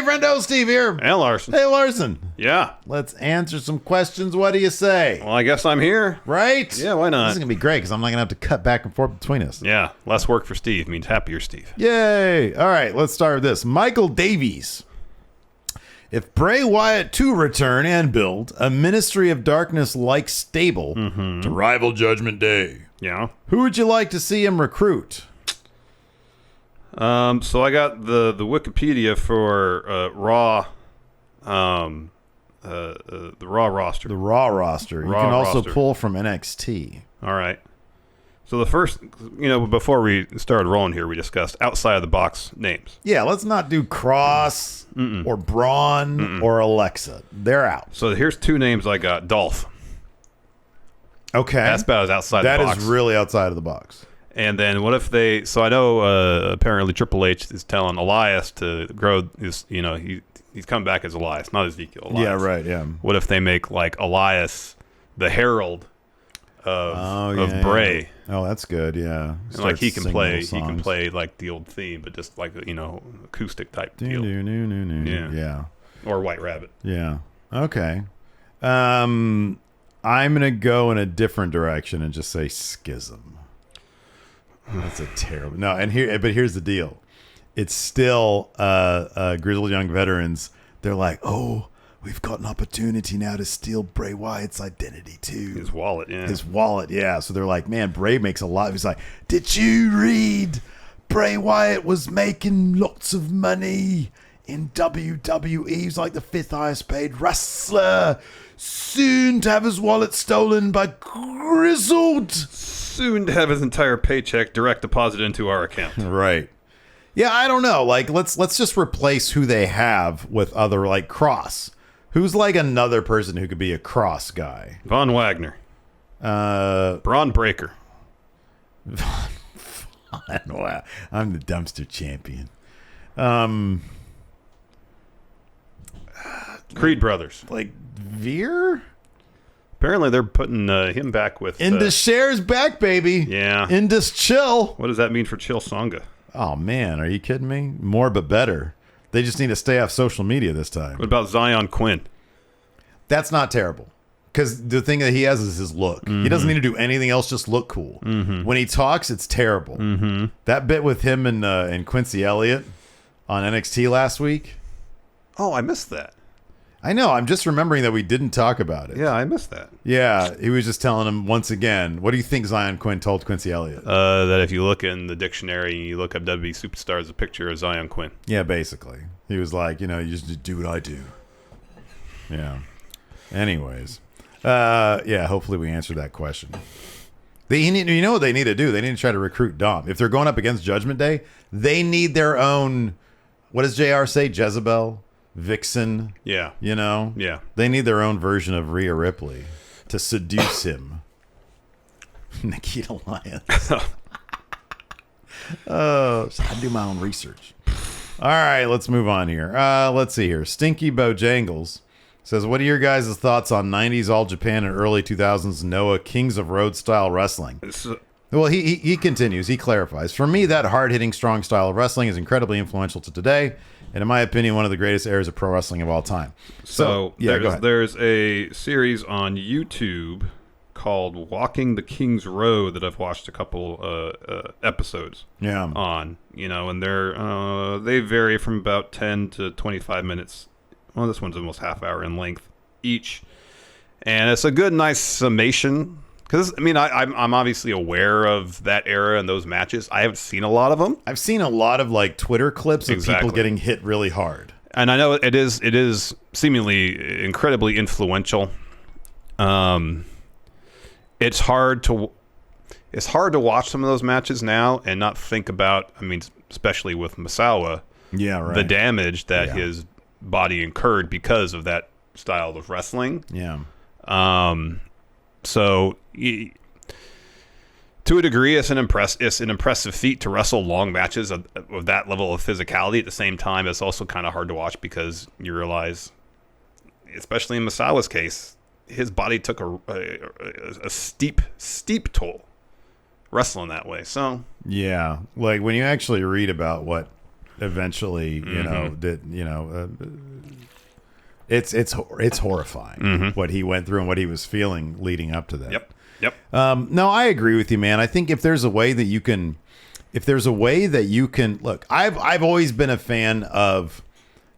Friendo, Steve here. And Larson. Hey, Larson. Yeah. Let's answer some questions. What do you say? Well, I guess I'm here. Right? Yeah, why not? This is going to be great because I'm not going to have to cut back and forth between us. Yeah, less work for Steve means happier Steve. Yay. All right, let's start with this. Michael Davies. If Bray Wyatt to return and build a Ministry of Darkness-like stable to rival Judgment Day, Yeah. who would you like to see him recruit? So I got the Wikipedia for Raw, the Raw roster. The Raw roster. You Raw can also roster. pull from NXT. All right. So the first, before we started rolling here, we discussed outside of the box names. Yeah, let's not do Cross or Braun or Alexa. They're out. So here's two names I got. Dolph. Okay. That's about as outside the box. That is really outside of the box. And then what if they? So I know apparently Triple H is telling Elias to grow his. He's come back as Elias, not Ezekiel. Elias. Yeah, right. Yeah. What if they make like Elias the herald of Bray? Yeah. Oh, that's good. Yeah. And like he can play like the old theme, but just like acoustic type deal. Yeah. Or White Rabbit. Yeah. Okay. I'm gonna go in a different direction and just say Schism. That's a terrible but here's the deal. It's still grizzled young veterans. They're like, oh, we've got an opportunity now to steal Bray Wyatt's identity too. His wallet, yeah. So they're like, man, Bray makes a lot. He's like, did you read Bray Wyatt was making lots of money in WWE? He's like the 5th highest paid wrestler. Soon to have his wallet stolen by Grizzled. Soon to have his entire paycheck direct deposited into our account. Right. Yeah, I don't know. Like, let's just replace who they have with other, like, Cross. Who's like another person who could be a Cross guy? Von Wagner. Braun Breaker. Wow. I'm the dumpster champion. Creed Brothers. Like Veer? Apparently they're putting him back with... Indus shares back, baby. Yeah. Indus chill. What does that mean for Chill Songa? Oh, man. Are you kidding me? More but better. They just need to stay off social media this time. What about Zion Quinn? That's not terrible. Because the thing that he has is his look. He doesn't need to do anything else, just look cool. When he talks, it's terrible. That bit with him and Quincy Elliott on NXT last week. Oh, I missed that. I know. I'm just remembering that we didn't talk about it. Yeah, I missed that. Yeah, he was just telling him once again. What do you think Zion Quinn told Quincy Elliott? That if you look in the dictionary and you look up WWE Superstars, a picture of Zion Quinn. Yeah, basically. He was like, you just do what I do. Yeah. Anyways. Yeah, hopefully we answered that question. You know what they need to do? They need to try to recruit Dom. If they're going up against Judgment Day, they need their own, what does JR say? Jezebel? Vixen? Yeah. Yeah. They need their own version of Rhea Ripley to seduce him. Nikita Lyons. Oh, I do my own research. All right, let's move on here. Let's see here. Stinky Bojangles says, what are your guys' thoughts on 90s All Japan and early 2000s Noah Kings of Road style wrestling? Well, he continues. He clarifies. For me, that hard-hitting, strong style of wrestling is incredibly influential to today, and in my opinion, one of the greatest eras of pro wrestling of all time. So yeah, go ahead. There's a series on YouTube called Walking the King's Road that I've watched a couple episodes on, and they vary from about 10 to 25 minutes. Well, this one's almost half hour in length each, and it's a good, nice summation. Because, I'm obviously aware of that era and those matches. I haven't seen a lot of them. I've seen a lot of, like, Twitter clips of people getting hit really hard. And I know it is seemingly incredibly influential. It's hard to watch some of those matches now and not think about, especially with Misawa, the damage that his body incurred because of that style of wrestling. Yeah. So, to a degree, it's an impressive feat to wrestle long matches of that level of physicality. At the same time, it's also kind of hard to watch because you realize, especially in Misawa's case, his body took a steep toll wrestling that way. So yeah, like when you actually read about what eventually, it's horrifying what he went through and what he was feeling leading up to that. Yep. No, I agree with you, man. I think if there's a way that you can look, I've always been a fan of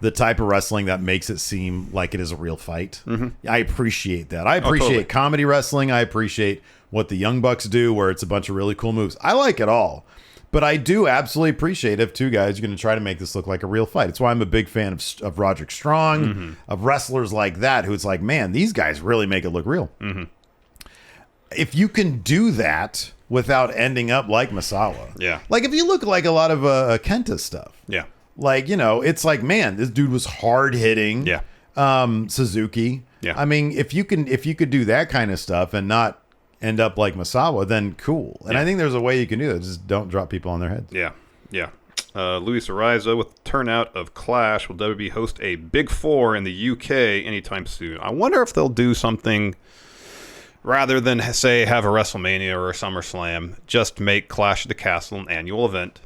the type of wrestling that makes it seem like it is a real fight. I appreciate that. I appreciate totally. comedy wrestling. I appreciate what the Young Bucks do, where it's a bunch of really cool moves. I like it all. But I do absolutely appreciate if two guys are going to try to make this look like a real fight. It's why I'm a big fan of Roderick Strong, of wrestlers like that, who it's like, man, these guys really make it look real. If you can do that without ending up like Misawa. Yeah. Like if you look like a lot of Kenta stuff. Yeah. Like, it's like, man, this dude was hard hitting. Yeah. Suzuki. Yeah. I mean, if you could do that kind of stuff and not end up like Misawa, then cool. And I think there's a way you can do that. Just don't drop people on their heads. Yeah. Luis Ariza, with the turnout of Clash, will WB host a Big Four in the UK anytime soon? I wonder if they'll do something rather than, say, have a WrestleMania or a SummerSlam, just make Clash at the Castle an annual event.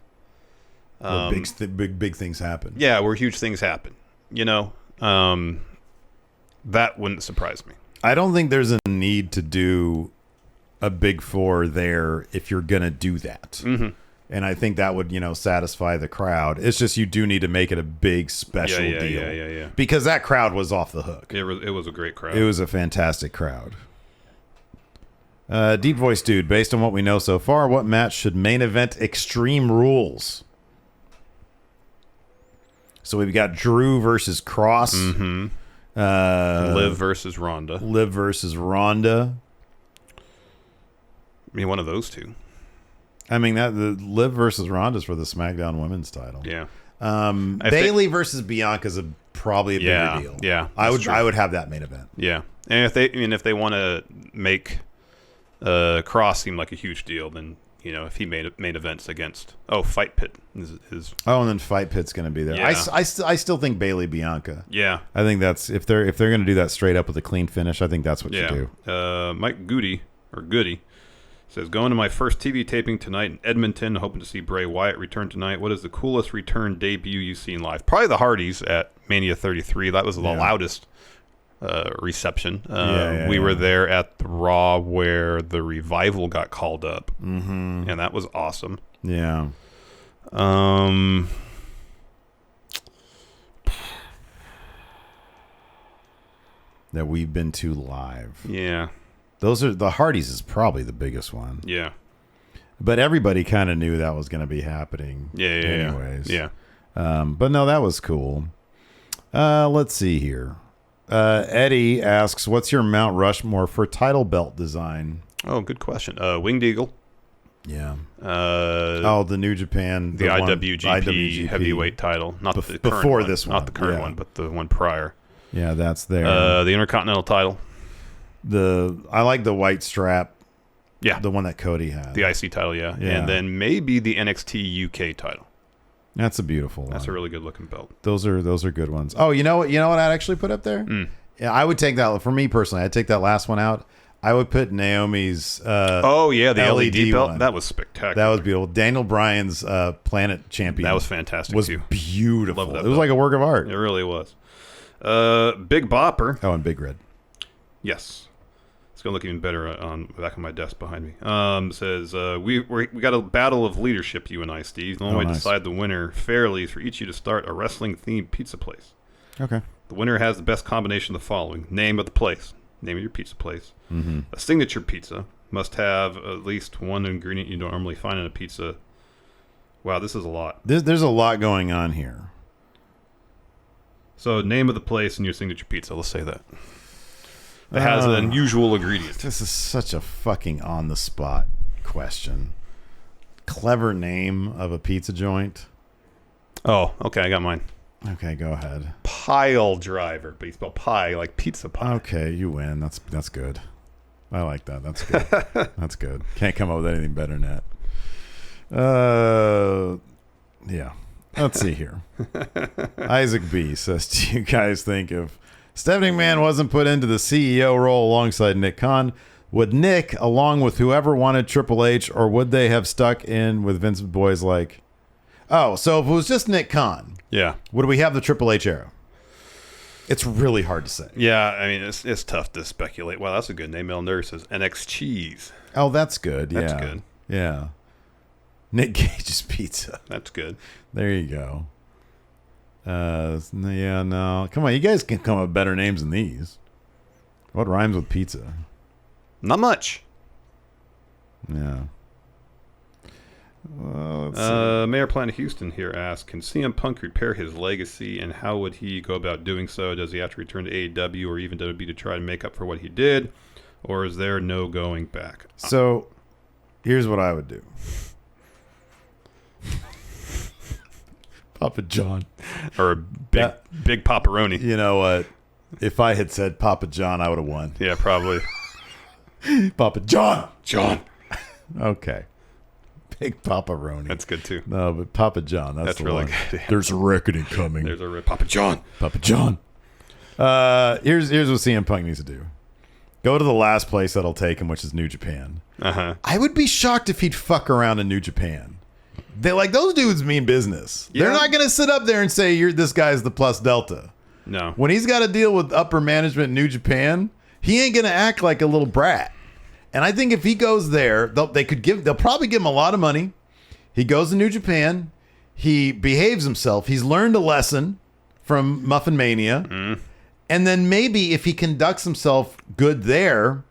Where big things happen. Yeah, where huge things happen. That wouldn't surprise me. I don't think there's a need to do a Big Four there if you're going to do that. And I think that would, satisfy the crowd. It's just you do need to make it a big special deal. Yeah. Because that crowd was off the hook. It was a great crowd. It was a fantastic crowd. Deep Voice Dude, based on what we know so far, what match should main event Extreme Rules? So we've got Drew versus Cross. Liv versus Ronda. I mean, one of those two. I mean, the Liv versus Ronda's for the SmackDown Women's title. Yeah. Bayley versus Bianca's probably a bigger deal. Yeah. I would have that main event. Yeah. And if they want to make Cross seem like a huge deal, then if he made main events against Fight Pit is and then Fight Pit's going to be there. Yeah. I still think Bayley Bianca. Yeah. I think that's if they're going to do that straight up with a clean finish. I think that's what you do. Mike Goody says, going to my first TV taping tonight in Edmonton, hoping to see Bray Wyatt return tonight. What is the coolest return debut you've seen live? Probably the Hardys at Mania 33. That was the loudest reception. We were there at the Raw where the Revival got called up, and that was awesome. Yeah. That we've been to live. Yeah. Those are the Hardys is probably the biggest one. Yeah. But everybody kind of knew that was going to be happening. Anyways. Yeah. But no, that was cool. Let's see here. Eddie asks, what's your Mount Rushmore for title belt design? Oh, good question. Winged Eagle. Yeah. The New Japan. The IWGP heavyweight title. Not the current before one. This one. Not the current one, but the one prior. Yeah, that's there. The Intercontinental title. I like the white strap. Yeah. The one that Cody had. The IC title, yeah. And then maybe the NXT UK title. That's a beautiful one. That's a really good looking belt. Those are good ones. Oh, you know what I'd actually put up there? Yeah, I would take that. For me personally, I'd take that last one out. I would put Naomi's the LED belt. One. That was spectacular. That was beautiful. Daniel Bryan's Planet Champion. That was fantastic was too. Beautiful. Love that it was like a work of art. It really was. Big Bopper. Oh, and Big Red. Yes. It's going to look even better on the back of my desk behind me. Says, we got a battle of leadership, you and I, Steve. The only way to decide the winner fairly is for each of you to start a wrestling-themed pizza place. Okay. The winner has the best combination of the following. Name of the place. Name of your pizza place. A signature pizza must have at least one ingredient you don't normally find in a pizza. Wow, this is a lot. There's a lot going on here. So, name of the place and your signature pizza. Let's say that. That has an unusual ingredient. This is such a fucking on-the-spot question. Clever name of a pizza joint. Oh, okay, I got mine. Okay, go ahead. Pile Driver, but you spell pie like pizza pie. Okay, you win. That's good. I like that. That's good. That's good. Can't come up with anything better than that. Yeah. Let's see here. Isaac B says, do you guys think if Stephanie McMahon wasn't put into the CEO role alongside Nick Khan, would Nick, along with whoever wanted Triple H, or would they have stuck in with Vince boys like... Oh, so if it was just Nick Khan, would we have the Triple H era? It's really hard to say. Yeah, I mean, it's tough to speculate. Wow, that's a good name. Mel Nurse says NX Cheese. Oh, that's good. That's good. Yeah. Nick Gage's Pizza. That's good. There you go. Yeah, no. Come on, you guys can come up with better names than these. What rhymes with pizza? Not much. Yeah. Mayor Planet Houston here asks, can CM Punk repair his legacy, and how would he go about doing so? Does he have to return to AEW or even WWE to try to make up for what he did, or is there no going back? So, here's what I would do. Papa John. Or a big pepperoni. You know what? If I had said Papa John, I would have won. Yeah, probably. Papa John. John. Okay. Big Papa-roni. That's good too. No, but Papa John. That's the really one. good. There's a reckoning coming. There's a Papa John. Papa John. Here's what CM Punk needs to do. Go to the last place that'll take him, which is New Japan. I would be shocked if he'd fuck around in New Japan. They like those dudes mean business. Yeah. They're not going to sit up there and say this guy's the plus delta. No. When he's got to deal with upper management in New Japan, he ain't going to act like a little brat. And I think if he goes there, they'll probably give him a lot of money. He goes to New Japan. He behaves himself. He's learned a lesson from Muffin Mania. And then maybe if he conducts himself good there,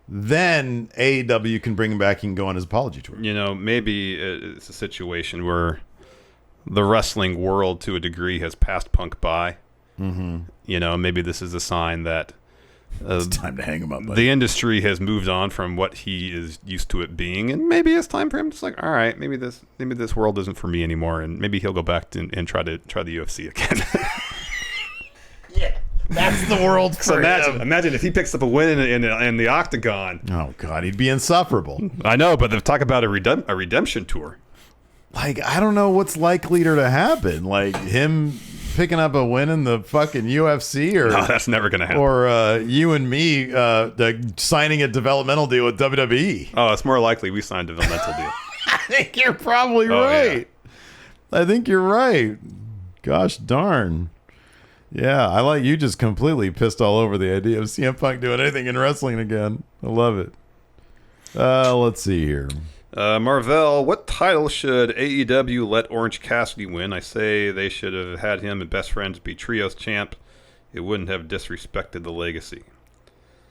then AEW can bring him back and go on his apology tour. You know, maybe it's a situation where the wrestling world, to a degree, has passed Punk by. You know, maybe this is a sign that it's time to hang him up. The industry has moved on from what he is used to it being, and maybe it's time for him to just like, all right, maybe this world isn't for me anymore, and maybe he'll go back and try the UFC again. Yeah, that's the world for him. Imagine if he picks up a win in the Octagon. Oh God, he'd be insufferable. I know, but talk about a redemption tour. Like, I don't know what's likely to happen. Like him picking up a win in the fucking UFC, or no, that's never gonna happen. Or you and me signing a developmental deal with WWE. Oh, it's more likely we signed a developmental deal. I think you're probably right. Yeah. I think you're right. Gosh darn. Yeah, I like you just completely pissed all over the idea of CM Punk doing anything in wrestling again. I love it. Let's see here. Marvell, what title should AEW let Orange Cassidy win? I say they should have had him and Best Friends be Trios champ. It wouldn't have disrespected the legacy.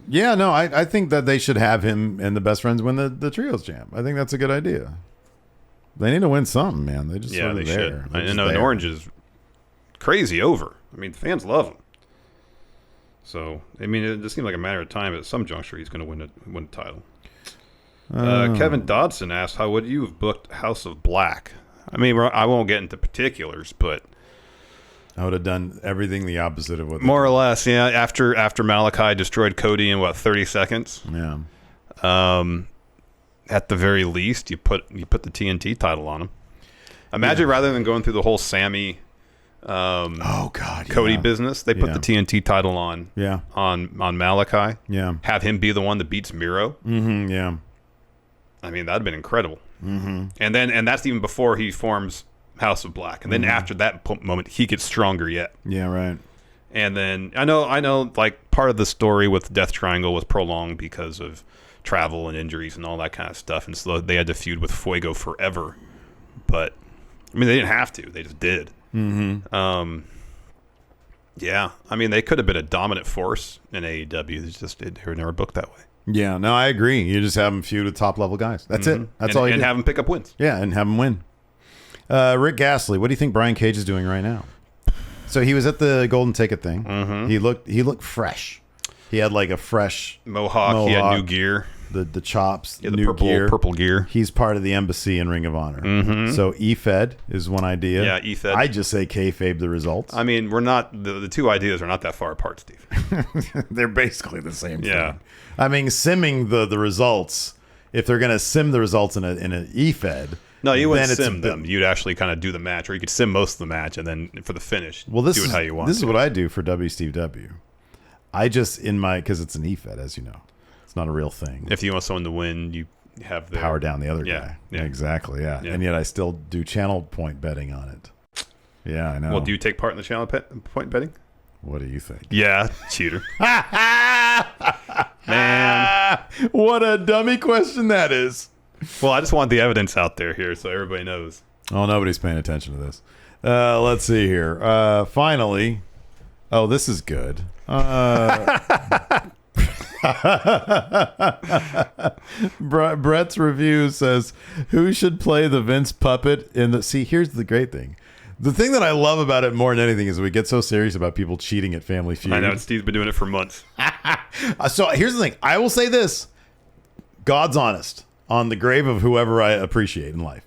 Yeah, no, I think that they should have him and the Best Friends win the Trios champ. I think that's a good idea. They need to win something, man. They just they there. should. I know Orange is crazy over. I mean, fans love him. So, I mean, it just seemed like a matter of time. At some juncture, he's going to win the title. Kevin Dodson asked, how would you have booked House of Black? I mean, I won't get into particulars, but I would have done everything the opposite of what more or less, yeah. After Malachi destroyed Cody in 30 seconds. Yeah. At the very least, you put the TNT title on him. Imagine rather than going through the whole Sammy, Cody business, they put the TNT title on. Yeah. On Malachi. Yeah. Have him be the one that beats Miro. Mm-hmm. Yeah. I mean, that'd been incredible. Mm-hmm. And that's even before he forms House of Black. And then after that moment, he gets stronger yet. Yeah, right. And then I know, like part of the story with Death Triangle was prolonged because of travel and injuries and all that kind of stuff, and so they had to feud with Fuego forever. But I mean, they didn't have to; they just did. Mm-hmm. Yeah, I mean, they could have been a dominant force in AEW. They were never booked that way. Yeah, no, I agree. You just have them feud with top level guys. That's it. That's all you do. And have them pick up wins. Yeah, and have them win. Rick Gasly, what do you think Brian Cage is doing right now? So he was at the Golden Ticket thing. Mm-hmm. He looked fresh. He had like a fresh mohawk. He had new gear. The chops, the new purple gear. He's part of the embassy in Ring of Honor. Mm-hmm. So E-Fed is one idea. Yeah, E-Fed. I just say kayfabe the results. I mean, we're not the two ideas are not that far apart, Steve. They're basically the same thing. I mean, simming the results. If they're going to sim the results in an E-Fed, no, you wouldn't sim them. You'd actually kind of do the match, or you could sim most of the match, and then for the finish, do it how you want. This is what I do for WCW. I just because it's an E-Fed, as you know. It's not a real thing. If you want someone to win, you have power down the other yeah, guy. Yeah. Exactly, yeah. And yet I still do channel point betting on it. Yeah, I know. Well, do you take part in the channel point betting? What do you think? Yeah, cheater. Man. What a dummy question that is. Well, I just want the evidence out there here so everybody knows. Oh, nobody's paying attention to this. Let's see here. Finally. Oh, this is good. Brett's review says, who should play the Vince puppet in the... See, here's the great thing. The thing that I love about it more than anything is we get so serious about people cheating at Family Feud. I know, Steve's been doing it for months. So here's the thing. I will say this. God's honest. On the grave of whoever I appreciate in life.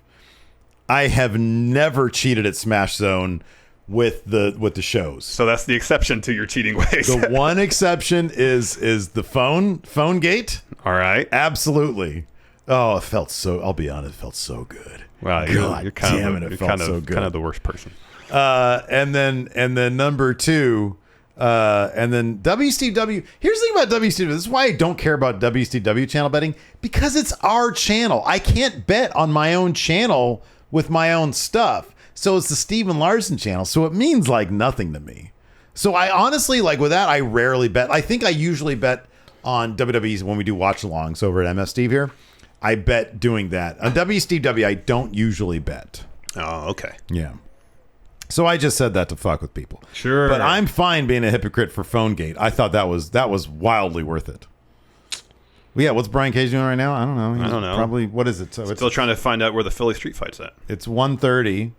I have never cheated at Smash Zone with the shows. So that's the exception to your cheating ways. The one exception is the phone gate. All right. Absolutely. Oh, it felt so... I'll be honest. It felt so good. Wow, God you're kind damn of, it, it felt so good. Kind of the worst person. And then number two, and then WCW. Here's the thing about WCW. This is why I don't care about WCW channel betting, because it's our channel. I can't bet on my own channel with my own stuff. So it's the Steven Larson channel. So it means like nothing to me. So I honestly, like with that, I rarely bet. I think I usually bet on WWE's when we do watch alongs over at MS Steve here. I bet doing that. On WCW, I don't usually bet. Oh, okay. Yeah. So I just said that to fuck with people. Sure. But I'm fine being a hypocrite for PhoneGate. I thought that was wildly worth it. Well, yeah, what's Brian Cage doing right now? I don't know. I don't know. Probably, what is it? So Still trying to find out where the Philly street fight's at. It's 1:30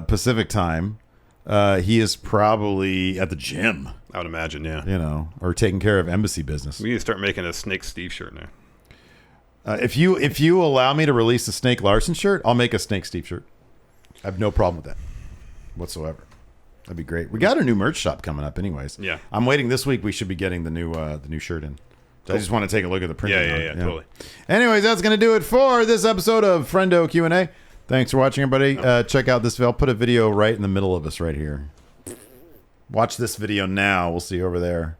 Pacific time. He is probably at the gym. I would imagine, yeah. You know, or taking care of embassy business. We need to start making a Snake Steve shirt now. If you allow me to release a Snake Larson shirt, I'll make a Snake Steve shirt. I have no problem with that whatsoever. That'd be great. We got a new merch shop coming up anyways. Yeah. I'm waiting this week. We should be getting the new shirt in. Cool. I just want to take a look at the printing. Yeah, totally. Anyways, that's going to do it for this episode of Friendo Q&A. Thanks for watching, everybody. Check out this video. I'll put a video right in the middle of us right here. Watch this video now. We'll see you over there.